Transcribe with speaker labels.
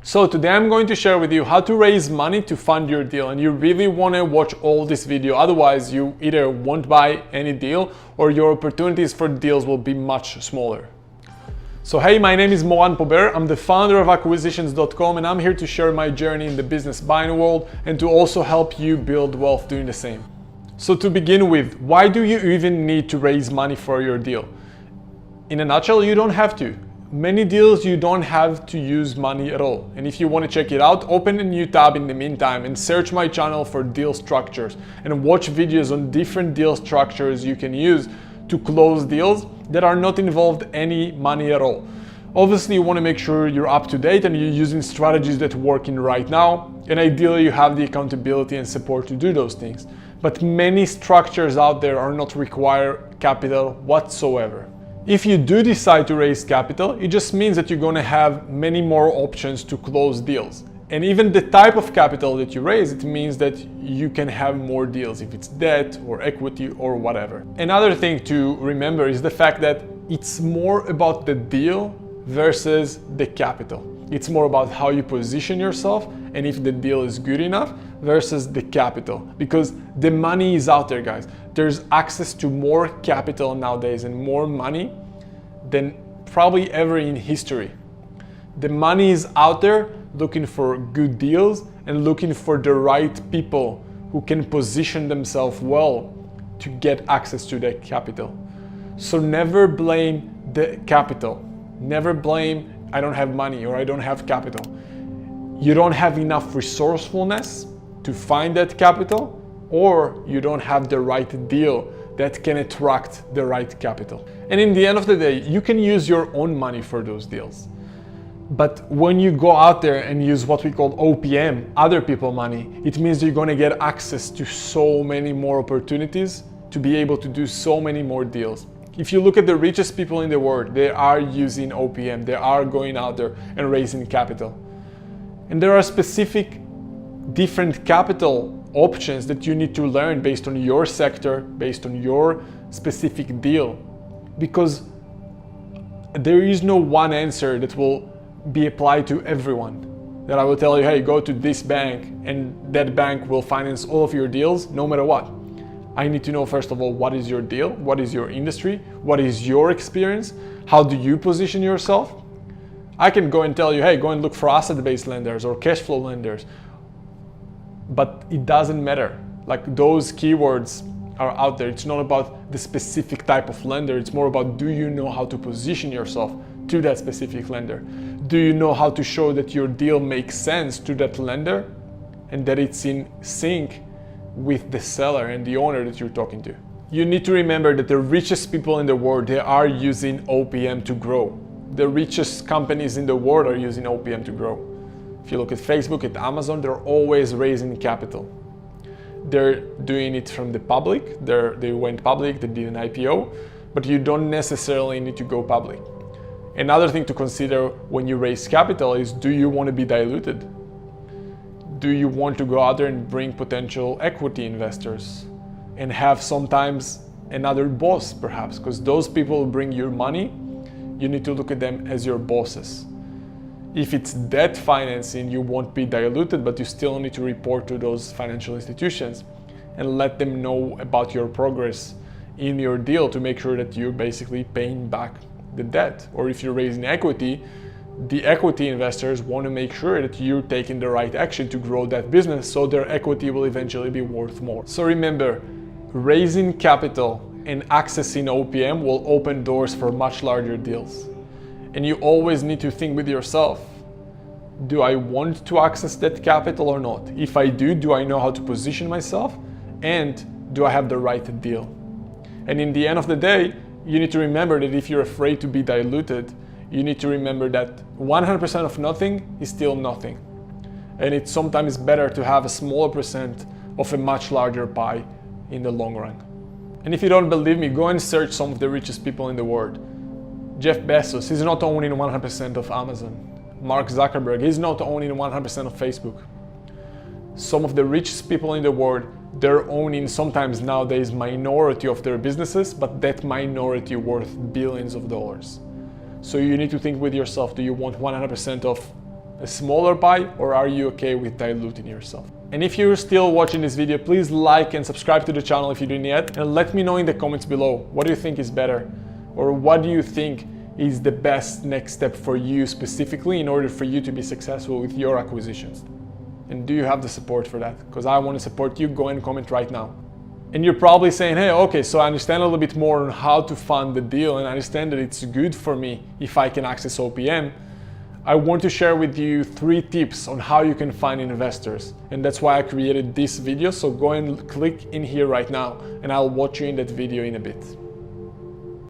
Speaker 1: So today I'm going to share with you how to raise money to fund your deal, and you really want to watch all this video, otherwise you either won't buy any deal or your opportunities for deals will be much smaller. So hey, my name is Moran Pober, I'm the founder of Acquisitions.com, and I'm here to share my journey in the business buying world and to also help you build wealth doing the same. So to begin with, why do you even need to raise money for your deal? In a nutshell, you don't have to. Many deals you don't have to use money at all. And if you want to check it out, open a new tab in the meantime and search my channel for deal structures and watch videos on different deal structures you can use to close deals that are not involved any money at all. Obviously, you want to make sure you're up to date and you're using strategies that work in right now, and ideally you have the accountability and support to do those things. But many structures out there are not require capital whatsoever. If you do decide to raise capital, it just means that you're going to have many more options to close deals. And even the type of capital that you raise, it means that you can have more deals, if it's debt or equity or whatever. Another thing to remember is the fact that it's more about the deal versus the capital. It's more about how you position yourself and if the deal is good enough versus the capital, because the money is out there, guys. There's access to more capital nowadays and more money than probably ever in history. The money is out there looking for good deals and looking for the right people who can position themselves well to get access to that capital. So never blame the capital. Never blame, I don't have money or I don't have capital. You don't have enough resourcefulness to find that capital, or you don't have the right deal that can attract the right capital. And in the end of the day, you can use your own money for those deals. But when you go out there and use what we call OPM, other people's money, it means you're going to get access to so many more opportunities to be able to do so many more deals. If you look at the richest people in the world, they are using OPM, they are going out there and raising capital. And there are specific different capital options that you need to learn based on your sector, based on your specific deal, because there is no one answer that will be applied to everyone. That I will tell you, hey, go to this bank and that bank will finance all of your deals no matter what. I need to know, first of all, what is your deal? What is your industry? What is your experience? How do you position yourself? I can go and tell you, hey, go and look for asset-based lenders or cash flow lenders. But it doesn't matter. Like, those keywords are out there. It's not about the specific type of lender. It's more about, do you know how to position yourself to that specific lender? Do you know how to show that your deal makes sense to that lender and that it's in sync with the seller and the owner that you're talking to? You need to remember that the richest people in the world, they are using OPM to grow. The richest companies in the world are using OPM to grow. If you look at Facebook, at Amazon, they're always raising capital. They're doing it from the public. They went public, they did an IPO, but you don't necessarily need to go public. Another thing to consider when you raise capital is, do you want to be diluted? Do you want to go out there and bring potential equity investors and have sometimes another boss, perhaps? Because those people who bring your money, you need to look at them as your bosses. If it's debt financing, you won't be diluted, but you still need to report to those financial institutions and let them know about your progress in your deal to make sure that you're basically paying back the debt. Or if you're raising equity, the equity investors want to make sure that you're taking the right action to grow that business so their equity will eventually be worth more. So remember, raising capital and accessing OPM will open doors for much larger deals. And you always need to think with yourself, do I want to access that capital or not? If I do I know how to position myself? And do I have the right deal? And in the end of the day, you need to remember that if you're afraid to be diluted, you need to remember that 100% of nothing is still nothing. And it's sometimes better to have a smaller percent of a much larger pie in the long run. And if you don't believe me, go and search some of the richest people in the world. Jeff Bezos, he's not owning 100% of Amazon. Mark Zuckerberg, he's not owning 100% of Facebook. Some of the richest people in the world, they're owning sometimes nowadays minority of their businesses, but that minority worth billions of dollars. So you need to think with yourself, do you want 100% of a smaller pie, or are you okay with diluting yourself? And if you're still watching this video, please like and subscribe to the channel if you didn't yet, and let me know in the comments below, what do you think is better? Or what do you think is the best next step for you specifically in order for you to be successful with your acquisitions? And do you have the support for that? Because I want to support you. Go and comment right now. And you're probably saying, hey, okay, so I understand a little bit more on how to fund the deal, and I understand that it's good for me if I can access OPM. I want to share with you 3 tips on how you can find investors. And that's why I created this video. So go and click in here right now, and I'll watch you in that video in a bit.